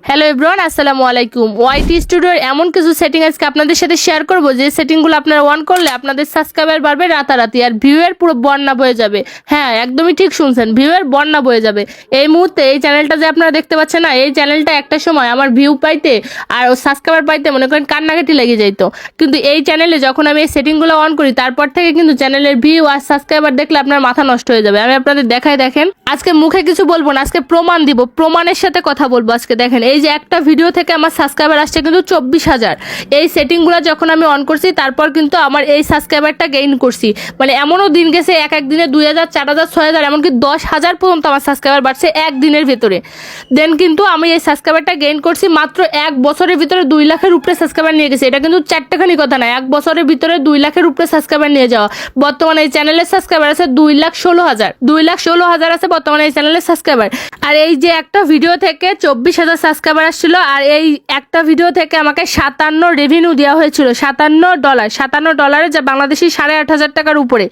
Hello everyone, আসসালামু আলাইকুম। ওয়াইটি স্টুডিওর এমন কিছু সেটিং আজকে আপনাদের সাথে শেয়ার করব যে সেটিংগুলো আপনারা অন করলে আপনাদের সাবস্ক্রাইবার বাড়বে রাতারাতি, আর ভিউয়ের পুরো বন্যা বয়ে যাবে। হ্যাঁ, একদমই ঠিক শুনছেন, ভিউয়ের বন্যা বয়ে যাবে। এই মুহূর্তে এই চ্যানেলটা যে আপনারা দেখতে পাচ্ছেন না, এই চ্যানেলটা একটা সময় আমার ভিউ পাইতে আর সাবস্ক্রাইবার পাইতে মনে করেন কান্নাকাটি লেগে যাইতো, কিন্তু এই চ্যানেলে যখন আমি এই সেটিংগুলো অন করি তারপর থেকে কিন্তু চ্যানেলের ভিউ আর সাবস্ক্রাইবার দেখলে আপনার মাথা নষ্ট হয়ে যাবে। আমি আপনাদের দেখেন, আজকে মুখে কিছু বলবো না, আজকে প্রমাণ দিব, প্রমাণের সাথে কথা বলবো। আজকে দেখেন, এই যে একটা ভিডিও থেকে আমার সাবস্ক্রাইবার আসছে কিন্তু 24,000। এই সেটিংগুলো যখন আমি অন করছি তারপর কিন্তু আমার এই সাবস্ক্রাইবারটা গেইন করছি। মানে এমনও দিন গেছে এক দিনে 2,000, 4,000, 6,000 এমনকি 10,000 পর্যন্ত আমার সাবস্ক্রাইবার বাড়ছে একদিনের ভেতরে। দেন কিন্তু আমি এই সাবস্ক্রাইবারটা গেইন করছি মাত্র 1 বছরের ভিতরে 2 লাখের উপরে সাবস্ক্রাইবার নিয়ে গেছে। এটা কিন্তু চারটেখানি কথা না, 1 বছরের ভিতরে 2 লাখের উপরে সাবস্ক্রাইবার নিয়ে যাওয়া। বর্তমানে এই চ্যানেলের সাবস্ক্রাইবার আছে 2,16,000, 2,16,000 আছে বর্তমানে এই চ্যানেলের সাবস্ক্রাইবার। আর এই যে একটা ভিডিও থেকে 24,000 সাবস্ক্রাইবার আসছিল, আর এই একটা ভিডিও থেকে আমাকে 57 রেভিনিউ দেওয়া হয়েছিল, $57, যা বাংলাদেশি 8,500 টাকার উপরে।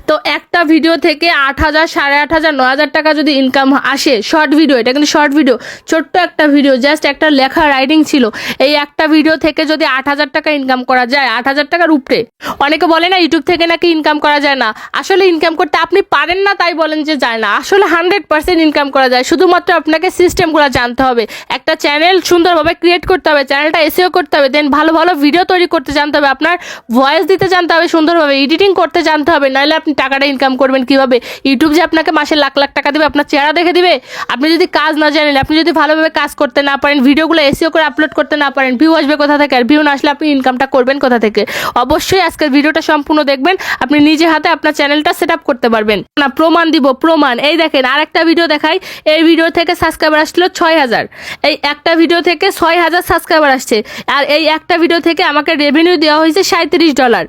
তো একটা ভিডিও থেকে 8,000, 8,500, 9,000 টাকা যদি ইনকাম আসে, শর্ট ভিডিও, এটা কিন্তু শর্ট ভিডিও, ছোট্ট একটা ভিডিও, জাস্ট একটা লেখা রাইটিং ছিল, এই একটা ভিডিও থেকে যদি 8,000 টাকা ইনকাম করা যায়, 8,000 টাকার উপরে। অনেকে বলে না ইউটিউব থেকে নাকি ইনকাম করা যায় না, আসলে ইনকাম করতে আপনি পারেন না তাই বলেন যে যায় না, আসলে 100% ইনকাম করা যায়। শুধুমাত্র আপনাকে সিস্টেমগুলো জানতে হবে, একটা চ্যানেল সুন্দরভাবে ক্রিয়েট করতে হবে, চ্যানেলটা এসইও করতে হবে, দেন ভালো ভালো ভিডিও তৈরি করতে জানতে হবে, আপনার ভয়েস দিতে জানতে হবে, সুন্দরভাবে এডিটিং করতে জানতে হবে, নাহলে আপনি টাকাটা ইনকাম করবেন কিভাবে? ইউটিউব যে আপনাকে মাসে লাখ লাখ টাকা দেবে আপনার চেহারা দেখে দিবে? আপনি যদি কাজ না জানেন, আপনি যদি ভালোভাবে কাজ করতে না পারেন, ভিডিওগুলো এসইও করে আপলোড করতে না পারেন, ভিউ আসবে কোথা থেকে? আর ভিউ না আসলে আপনি ইনকামটা করবেন কোথা থেকে? অবশ্যই আজকের ভিডিওটা সম্পূর্ণ দেখবেন, আপনি নিজে হাতে আপনার চ্যানেলটা সেট আপ করতে পারবেন। না, প্রমাণ দিব, প্রমাণ। এই দেখেন, আরেকটা ভিডিও দেখাই, এই ভিডিও থেকে সাবস্ক্রাইবার আসলো 6,000, এই একটা ভিডিও থেকে 6,000 সাবস্ক্রাইবার আসছে, আর এই একটা ভিডিও থেকে আমাকে রেভিনিউ দেওয়া হয়েছে $37,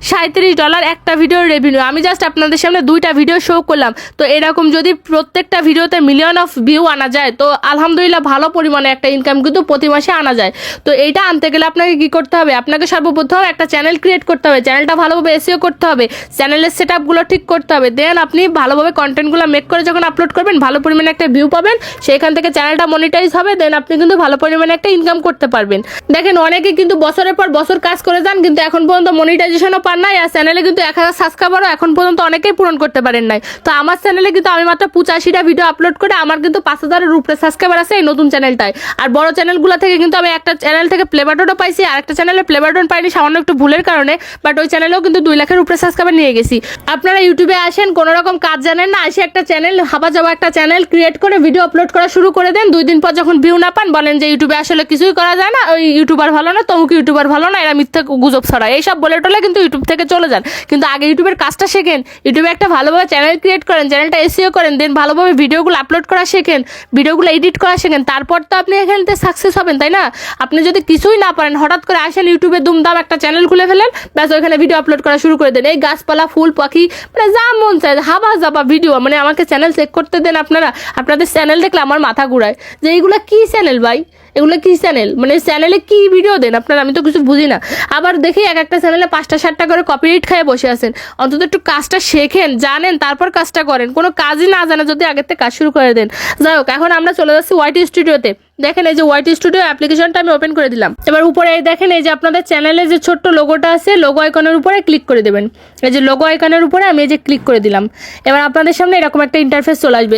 $37 একটা ভিডিওর রেভিনিউ। আমি জাস্ট আপনাদের সামনে 2টা ভিডিও শো করলাম। তো এরকম যদি প্রত্যেকটা ভিডিওতে মিলিয়ন অফ ভিউ আনা যায়, তো আলহামদুলিল্লাহ ভালো পরিমাণে একটা ইনকাম কিন্তু প্রতি মাসে আনা যায়। তো এইটা আনতে গেলে আপনাকে কি করতে হবে? আপনাকে সর্বপ্রথম একটা চ্যানেল ক্রিয়েট করতে হবে, চ্যানেলটা ভালোভাবে এসইও করতে হবে, চ্যানেলের সেট আপগুলো ঠিক করতে হবে, দেন আপনি ভালোভাবে কন্টেন্টগুলো মেক করে যখন আপলোড করবেন ভালো পরিমাণে একটা ভিউ পাবেন, সেইখান থেকে চ্যানেলটা মনিটাইজ হবে, দেন আপনি কিন্তু ভালো পরিমাণে একটা ইনকাম করতে পারবেন। দেখেন, অনেকে কিন্তু বছরের পর বছর কাজ করে যান কিন্তু এখন পর্যন্ত মনিটাইজেশন পান নাই, আর চ্যানেলে কিন্তু 1,000 সাবস্ক্রাইবারও এখন পর্যন্ত অনেকেই পূরণ করতে পারেন নাই। তো আমার চ্যানেলে কিন্তু আমি মাত্র 85টা ভিডিও আপলোড করে আমার কিন্তু 5,000-এর উপরে সাবস্ক্রাইবার আছে এই নতুন চ্যানেলটায়। আর বড় চ্যানেলগুলো থেকে কিন্তু আমি একটা চ্যানেল থেকে প্লে বাটনও পাইছি, আর একটা চ্যানেলে প্লে বাটন পাইনি সামান্য একটু ভুলের কারণে, বাট ওই চ্যানেলেও কিন্তু 2 লাখের উপরে সাবস্ক্রাইবার নিয়ে গেছি। আপনারা ইউটিউবে আসেন, কোনো রকম কাজ জানেন না, আসে একটা চ্যানেল হাবা যাওয়া একটা চ্যানেল ক্রিয়েট করে ভিডিও আপলোড করা শুরু করে দেন। 2 দিন পর যখন ভিউ না পান বলেন যে ইউটিউবে আসলে কিছুই করা যায় না, ওই ইউটিউবার ভালো না, তমুক ইউটিউবার ভালো না, এরা মিথ্যা গুজব ছড়ায়, এইসব বলে টলে কিন্তু ইউটিউব থেকে চলে যান। কিন্তু আগে ইউটিউবের কাজটা শেখেন, ইউটিউবে একটা ভালোভাবে চ্যানেল ক্রিয়েট করেন, চ্যানেলটা এসইও করেন, দেন ভালোভাবে ভিডিওগুলো আপলোড করা শেখেন, ভিডিওগুলো এডিট করা শেখেন, তারপর তো আপনি এখানে সাকসেস হবেন, তাই না? আপনি যদি কিছুই না পারেন, হঠাৎ করে আসেন ইউটিউবে দুমদাম একটা চ্যানেল খুলে ফেলেন, ব্যাস ওইখানে ভিডিও আপলোড করা শুরু করে দেন, এই গাছপালা ফুল পাখি মানে যা মন চায় হাবা জাবা ভিডিও, মানে আমাকে চ্যানেল চেক করতে দেন। আপনারা আপনাদের চ্যানেল দেখলে আমার মাথা ঘুরায় যে এইগুলো কি চ্যানেল ভাই, এগুলো কি চ্যানেল, মানে চ্যানেলে কি ভিডিও দেন আপনারা, আমি তো কিছু বুঝি না। আবার দেখি একটা চ্যানেলে 5টা 7টা করে কপিরাইট খায় বসে আছেন। অন্তত একটু কাজটা শেখেন, জানেন, তারপর কাজটা করেন। কোনো কাজই না জানে যদি আগের থেকে কাজ শুরু করে দেন। যাই হোক, এখন আমরা চলে যাচ্ছি ওয়াইটি স্টুডিওতে। দেখেন, এই যে ওয়াইটি স্টুডিও অ্যাপ্লিকেশনটা আমি ওপেন করে দিলাম। এবার উপরে এই দেখেন, এই যে আপনাদের চ্যানেলে যে ছোট্ট লোগোটা আছে, লোগো আইকনের উপরে ক্লিক করে দেবেন। এই যে লোগো আইকনের উপরে আমি এই যে ক্লিক করে দিলাম। এবার আপনাদের সামনে এরকম একটা ইন্টারফেস চলে আসবে।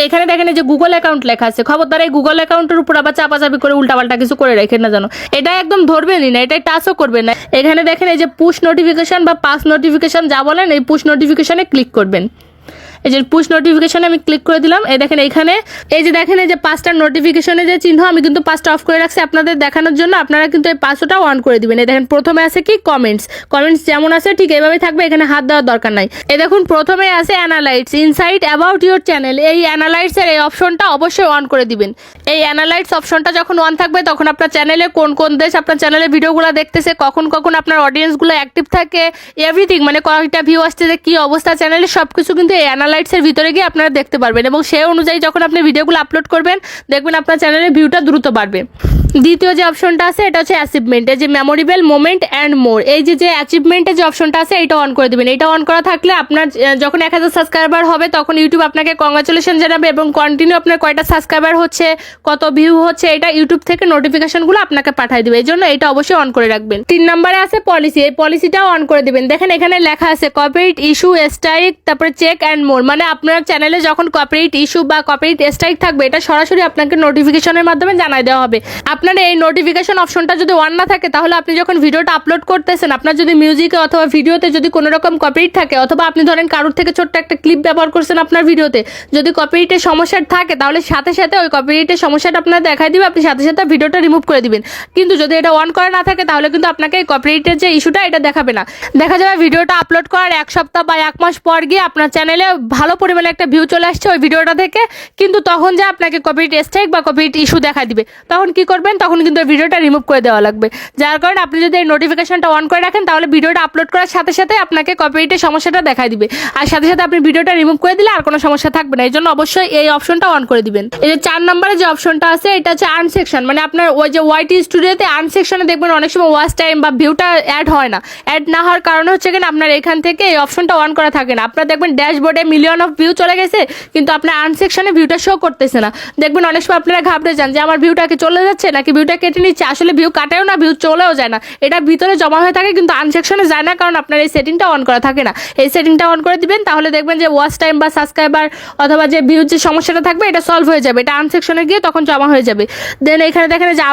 এখানে দেখেন এই যে গুগল অ্যাকাউন্ট লেখা আছে, খবরদার এই গুগল অ্যাকাউন্টের উপর আবার চাপাচাপি করে উল্টাপাল্টা কিছু করে রাখেন না জানো, এটা একদম ধরবেনই না, এটাই টাচও করবেন না। এখানে দেখেন এই যে পুশ নোটিফিকেশন বা পাস নোটিফিকেশন যা বলেন, এই পুশ নোটিফিকেশনে ক্লিক করবেন। এই যে পুশ নোটিফিকেশনে আমি ক্লিক করে দিলাম। এই দেখেন এইখানে এই যে দেখেন এই যে 5টা নোটিফিকেশনে যে চিহ্ন, আমি কিন্তু 5টা অফ করে রাখছি আপনাদের দেখানোর জন্য। আপনারা কিন্তু এই 5টা অন করে দিবেন। এই দেখেন প্রথমে আছে কি কমেন্টস যেমন আছে ঠিক এইভাবেই থাকবে, এখানে হাত দেওয়ার দরকার নাই। এই দেখুন প্রথমে আছে অ্যানালাইটস, ইনসাইট অ্যাবাউট ইউর চ্যানেল, এই অ্যানালাইটসের এই অপশনটা অবশ্যই অন করে দিবেন। এই অ্যানালাইটস অপশনটা যখন অন থাকবে তখন আপনার চ্যানেলে কোন কোন দেশ আপনার চ্যানেলে ভিডিওগুলো দেখতেছে, কখন কখন আপনার অডিয়েন্সগুলো অ্যাক্টিভ থাকে, এভরিথিং, মানে কয়টা ভিউ আসছে, কি অবস্থা চ্যানেলে, সবকিছু কিন্তু এই অ্যানালাইটস এর ভিতরে গিয়ে আপনারা দেখতে পারবেন এবং সেই অনুযায়ী যখন আপনি ভিডিওগুলো আপলোড করবেন দেখবেন আপনার চ্যানেলের ভিউটা দ্রুত বাড়বে। দ্বিতীয় যে অপশনটা আছে এটা হচ্ছে অ্যাচিভমেন্ট, এই যে মেমোরেবল মোমেন্ট অ্যান্ড মোর, এই যে অ্যাচিভমেন্টের যে অপশনটা আছে এটা অন করে দিবেন। এটা অন করা থাকলে আপনার যখন 1000 সাবস্ক্রাইবার হবে তখন ইউটিউব আপনাকে কংগ্রাচুলেশন জানাবে এবং কন্টিনিউ আপনার কয়টা সাবস্ক্রাইবার হচ্ছে, কত ভিউ হচ্ছে, এটা ইউটিউব থেকে নোটিফিকেশনগুলো আপনাকে পাঠিয়ে দিবে। এই জন্য এটা অবশ্যই অন করে রাখবেন। 3 নম্বরে আছে পলিসি, এই পলিসিটাও অন করে দিবেন। দেখেন এখানে লেখা আছে কপিরাইট ইস্যু স্ট্রাইক, তারপরে চেক অ্যান্ড মোর, মানে আপনার চ্যানেলে যখন কপিরাইট ইস্যু বা কপিরাইট স্ট্রাইক থাকবে এটা সরাসরি আপনাকে নোটিফিকেশনের মাধ্যমে জানাই দেওয়া হবে। আপনার এই নোটিফিকেশন অপশনটা যদি অন না থাকে তাহলে আপনি যখন ভিডিওটা আপলোড করতেছেন আপনার যদি মিউজিকে অথবা ভিডিওতে যদি কোনো রকম কপিরাইট থাকে অথবা আপনি ধরেন কারোর থেকে ছোট্ট একটা ক্লিপ ব্যবহার করছেন আপনার ভিডিওতে, যদি কপিরাইটের সমস্যা থাকে তাহলে সাথে সাথে ওই কপিরাইটের সমস্যাটা আপনার দেখাই দিবে, আপনি সাথে সাথে ভিডিওটা রিমুভ করে দিবেন। কিন্তু যদি এটা অন করা না থাকে তাহলে কিন্তু আপনাকে এই কপিরাইটের যে ইস্যুটা এটা দেখাবে না। দেখা যাবে ভিডিওটা আপলোড করার 1 সপ্তাহ বা 1 মাস পর গিয়ে আপনার চ্যানেলে ভালো পরিমাণে একটা ভিউ চলে আসছে ওই ভিডিওটা থেকে, কিন্তু তখন যে আপনাকে কপিরাইট স্ট্রাইক বা কপিরাইট ইস্যু দেখা দিবে, তখন কি করবেন, তখন কিন্তু ভিডিওটা রিমুভ করে দেওয়া লাগবে। যার কারণে আপনি যদি এই নোটিফিকেশনটা অন করে রাখেন তাহলে ভিডিওটা আপলোড করার সাথে সাথে আপনাকে কপিরাইটের সমস্যাটা দেখাই দিবে, আর সাথে সাথে আপনি ভিডিওটা রিমুভ করে দিলে আর কোনো সমস্যা থাকবে না। এই জন্য অবশ্যই এই অপশনটা অন করে দিবেন। এই যে 4 নম্বরে যে অপশনটা আছে এটা হচ্ছে আর্ন সেকশন, মানে আপনার ওই যে ওয়াইটি স্টুডিওতে আর্ন সেকশনে দেখবেন অনেক সময় ওয়াচ টাইম বা ভিউটা অ্যাড হয় না। অ্যাড না হওয়ার কারণে হচ্ছে কিনা আপনার এখান থেকে এই অপশনটা অন করা থাকে না। আপনার দেখবেন ড্যাশবোর্ডে মিলিয়ন অফ ভিউ চলে গেছে কিন্তু আপনার আর্ন সেকশনে ভিউটা শো করতেছে না। দেখবেন অনেক সময় আপনারা ঘাবড়ে যান যে আমার ভিউটা কি চলে যাচ্ছে নাকি ভিউটা কেটে নিচ্ছে, আসলে ভিউ কাটেও না, ভিউ চলেও যায় না, এটা ভিতরে জমা হয়ে থাকে কিন্তু আর্ন সেকশনে যায় না, কারণ আপনার এই সেটিংটা অন করা থাকে না। এই সেটিংটা অন করে দিবেন তাহলে দেখবেন যে ওয়াচ টাইম বা সাবস্ক্রাইবার অথবা যে ভিউর যে সমস্যাটা থাকবে এটা সলভ হয়ে যাবে, এটা আর্ন সেকশনে গিয়ে তখন জমা হয়ে যাবে। দেন এখানে দেখেন যে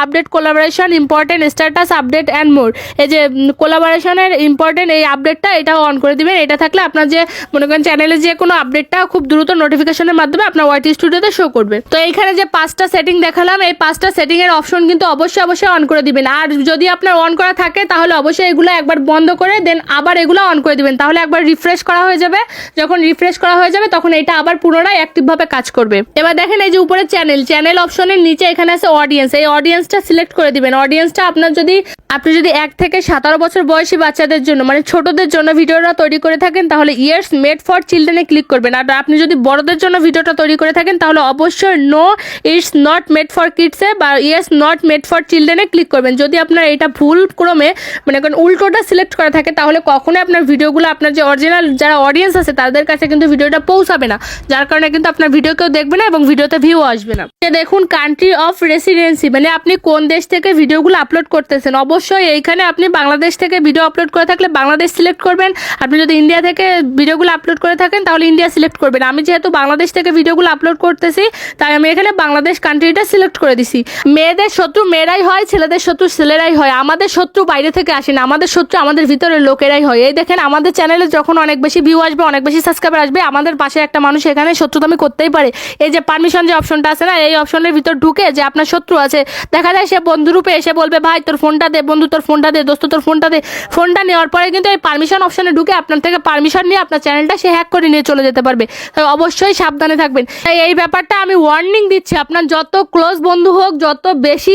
update collaboration important status update and more, এই যে কোলাবোরেশনের ইম্পর্টেন্ট এই আপডেটটা এটাও অন করে দিবেন। এটা থাকলে আপনার যে মনে করেন চ্যানেলে যে কোনো আপডেটটা খুব দ্রুত নোটিফিকেশনের মাধ্যমে আপনার ওয়াইটি স্টুডিওতে শো করবে। তো এইখানে যে 5টা সেটিং দেখালাম এই 5টা সেটিং এর অপশন কিন্তু অবশ্যই অন করে দিবেন। আর যদি আপনার অন করা থাকে তাহলে অবশ্যই এগুলো একবার বন্ধ করে দেন আবার এগুলো অন করে দিবেন, তাহলে একবার রিফ্রেশ করা হয়ে যাবে। যখন রিফ্রেশ করা হয়ে যাবে তখন এটা আবার পুনরায় অ্যাক্টিভ ভাবে কাজ করবে। এবার দেখেন এই যে উপরে চ্যানেল অপশনের নিচে এখানে আছে অডিয়েন্স, এই অডিয়েন্সটা সিলেক্ট করে দিবেন। অডিয়েন্সটা আপনি যদি 1 থেকে 17 বছর বয়সী বাচ্চাদের জন্য মানে ছোটদের জন্য ভিডিওটা তৈরি করে থাকেন তাহলে ইয়ার্স মেড ফর চিলড্রেনে ক্লিক করবেন। আর আপনি যদি বড়দের জন্য ভিডিওটা তৈরি করে থাকেন তাহলে অবশ্যই no it's not made for কিডসে বা ইয়ার্স নট মেড ফর চিলড্রেনে ক্লিক করবেন। যদি আপনার এটা ভুল ক্রমে মানে উল্টোটা সিলেক্ট করা থাকে তাহলে কখনোই আপনার ভিডিওগুলো আপনার যে অরিজিনাল যারা অডিয়েন্স আছে তাদের কাছে কিন্তু ভিডিওটা পৌঁছাবে না, যার কারণে কিন্তু আপনার ভিডিও কেউ দেখবে না এবং ভিডিওতে ভিউ আসবে না। দেখুন কান্ট্রি অফ রেসিডেন্সি, মানে আপনি কোন দেশ থেকে ভিডিওগুলো আপলোড করতেছেন। অবশ্যই এইখানে আপনি বাংলাদেশ থেকে ভিডিও আপলোড করে থাকলে বাংলাদেশ সিলেক্ট করবেন। আপনি যদি ইন্ডিয়া থেকে ভিডিওগুলো আপলোড করে থাকেন তাহলে ইন্ডিয়া সিলেক্ট করবেন। আমি যেহেতু বাংলাদেশ থেকে ভিডিওগুলো আপলোড করতেছি তাই আমি এখানে বাংলাদেশ কান্ট্রিটা সিলেক্ট করে দিছি। মেয়েদের শত্রু মেয়েরাই হয়, ছেলেদের শত্রু ছেলেরাই হয়। আমাদের শত্রু বাইরে থেকে আসে না, আমাদের শত্রু আমাদের ভিতরের লোকেরাই হয়। এই দেখেন আমাদের চ্যানেলে যখন অনেক বেশি ভিউ আসবে, অনেক বেশি সাবস্ক্রাইবার আসবে, আমাদের পাশে একটা মানুষ এখানে শত্রুতামি করতেই পারে। এই যে পারমিশন যে অপশনটা আছে না, এই অপশনের ভিতর ঢুকে যে আপনার শত্রু আছে দেখা যায় সে বন্ধুরূপে এসে বলবে ভাই তোর ফোনটা দে, বন্ধু তোর ফোনটা দে, দোস্ত তোর ফোনটা দে। ফোনটা নেওয়ার পরে কিন্তু এই পারমিশন অপশনে ঢুকে আপনার থেকে পারমিশন নিয়ে আপনার চ্যানেলটা সে হ্যাক করে নিয়ে চলে যেতে পারবে। তাই অবশ্যই সাবধানে থাকবেন। তাই এই ব্যাপারটা আমি ওয়ার্নিং দিচ্ছি, আপনার যত ক্লোজ বন্ধু হোক, যত বেশি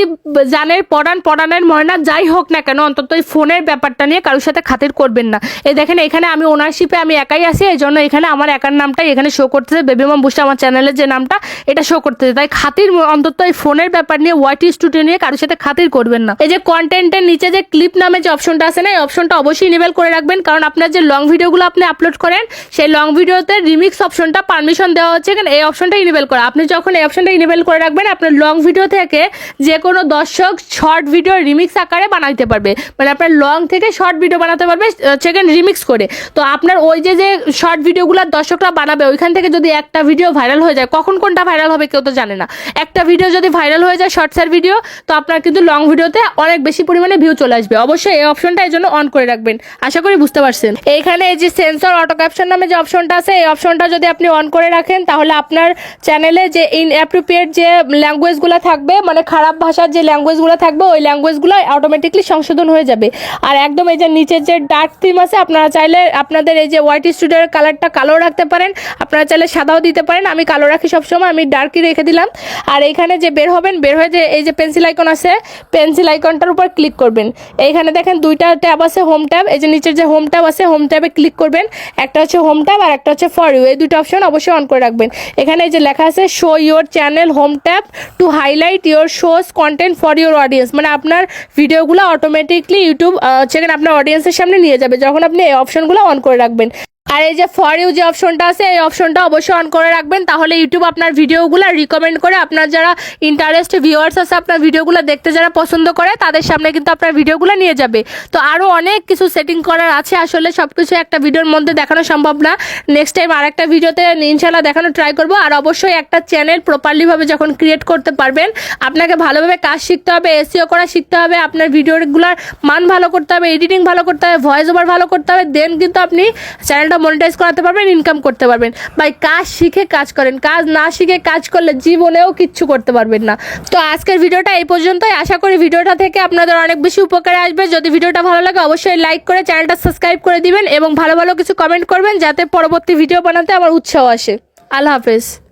জানের পড়ানের ময়না যাই হোক না কেন, অন্তত এই ফোনের ব্যাপারটা নিয়ে কারোর সাথে খাতির করবেন না। এই দেখেন এখানে আমি ওনারশিপে আমি একাই আছি, এই জন্য এখানে আমার একার নামটাই এখানে শো করতেছে, বেবি মম বুস্ট আমার চ্যানেলের যে নামটা এটা শো করতেছে। তাই খাতির অন্তত এই ফোনের ব্যাপার নিয়ে ওয়াইটি স্টুডিও নিয়ে কারোর সাথে খাতির করবেন না। এই যে কন্টেন্টের নিচে যে ক্লিপ নামে যে অপশনটা আছে না, এই অপশনটা অবশ্যই ইনেবল করে রাখবেন, কারণ আপনার যে লং ভিডিওগুলো আপনি আপলোড করেন সেই লং ভিডিওতে রিমিক্স অপশনটা পারমিশন দেওয়া হচ্ছে কেন, এই অপশনটা ইনেবল করা। আপনি যখন এই অপশনটা ইনেবল করে রাখবেন আপনার লং ভিডিও থেকে যে কোনো দর্শক শর্ট ভিডিও রিমিক্স আকারে বানাইতে পারবে, মানে আপনার লং থেকে শর্ট ভিডিও বানাতে পারবে সেকেন্ড রিমিক্স করে। তো আপনার ওই যে শর্ট ভিডিওগুলো দর্শকরা বানাবে ওইখান থেকে যদি একটা ভিডিও ভাইরাল হয়ে যায়, কখন কোনটা ভাইরাল হবে কেউ তো জানে না, একটা ভিডিও যদি ভাইরাল হয়ে যায় শর্টসের ভিডিও, তো আপনার কিন্তু লং ভিডিওতে অনেক বেশি পরিমাণে ভিউ চলে আসবে। অবশ্যই এই অপশনটা এই জন্য অন করে রাখবেন। আশা করি বুঝতে পারছেন। এইখানে এই যে সেন্সর অটো ক্যাপশন নামে যে অপশনটা আছে এই অপশনটা যদি আপনি অন করে রাখেন তাহলে আপনার চ্যানেলে যে ইনঅ্যাপ্রোপ্রিয়েট যে ল্যাঙ্গুয়েজগুলো থাকবে, মানে খারাপ ভাষার যে ল্যাঙ্গুয়েজগুলো থাকবে ওই ল্যাঙ্গুয়েজগুলো অটোমেটিকলি সংশোধন হয়ে যাবে। আর একদম এই যে নিচের যে ডার্ক থিম আছে আপনারা চাইলে আপনাদের এই যে ওয়াইটি স্টুডিওর কালারটা কালো রাখতে পারেন, আপনারা চাইলে সাদাও দিতে পারেন। আমি কালো রাখি সবসময়, আমি ডার্কই রেখে দিলাম। আর এইখানে যে বের হয়ে যে এই যে পেন্সিল আইকন আছে, পেন্সিল আইকনটার উপর ক্লিক করবেন। এইখানে দেখেন 2টা ট্যাব আছে, হোম ট্যাব। এই যে নিচের যে হোম ট্যাব আছে হোম ট্যাবে ক্লিক করবেন, একটা হচ্ছে হোম ট্যাব আর একটা হচ্ছে ফর ইউ, এই দুটো অপশন অবশ্যই অন করে রাখবেন। এখানে এই যে লেখা আছে show your channel home tab to highlight your shows content for your audience, মানে আপনার ভিডিওগুলো অটোমেটিকলি ইউটিউব সেখানে আপনার অডিয়েন্সের সামনে নিয়ে যাবে যখন আপনি এই অপশনগুলো অন করে রাখবেন। আর এই যে ফর ইউ যে অপশনটা আছে এই অপশনটা অবশ্যই অন করে রাখবেন, তাহলে ইউটিউব আপনার ভিডিওগুলো রিকমেন্ড করে আপনার যারা ইন্টারেস্ট ভিউয়ার্স আছে আপনার ভিডিওগুলো দেখতে যারা পছন্দ করে তাদের সামনে কিন্তু আপনার ভিডিওগুলো নিয়ে যাবে। তো আরও অনেক কিছু সেটিং করার আছে, আসলে সব কিছু একটা ভিডিওর মধ্যে দেখানো সম্ভব না। নেক্সট টাইম আর একটা ভিডিওতে ইনশাল্লাহ দেখানো ট্রাই করবো। আর অবশ্যই একটা চ্যানেল প্রপারলিভাবে যখন ক্রিয়েট করতে পারবেন আপনাকে ভালোভাবে কাজ শিখতে হবে, এসইও করা শিখতে হবে, আপনার ভিডিওগুলোর মান ভালো করতে হবে, এডিটিং ভালো করতে হবে, ভয়েস ওভার ভালো করতে হবে, দেন কিন্তু আপনি চ্যানেলটা মনিটাইজ করাতে পারবেন, ইনকাম করতে পারবেন। ভাই কাজ শিখে কাজ করেন, কাজ না শিখে কাজ করলে জীবনেও কিচ্ছু করতে পারবেন না। তো আজকের ভিডিওটা এই পর্যন্তই, আশা করি ভিডিওটা থেকে আপনাদের অনেক বেশি উপকারে আসবে। যদি ভিডিওটা ভালো লাগে অবশ্যই লাইক করে চ্যানেলটা সাবস্ক্রাইব করে দিবেন এবং ভালো ভালো কিছু কমেন্ট করবেন যাতে পরবর্তী ভিডিও বানাতে আমার উৎসাহ আসে। আল্লাহ হাফেজ।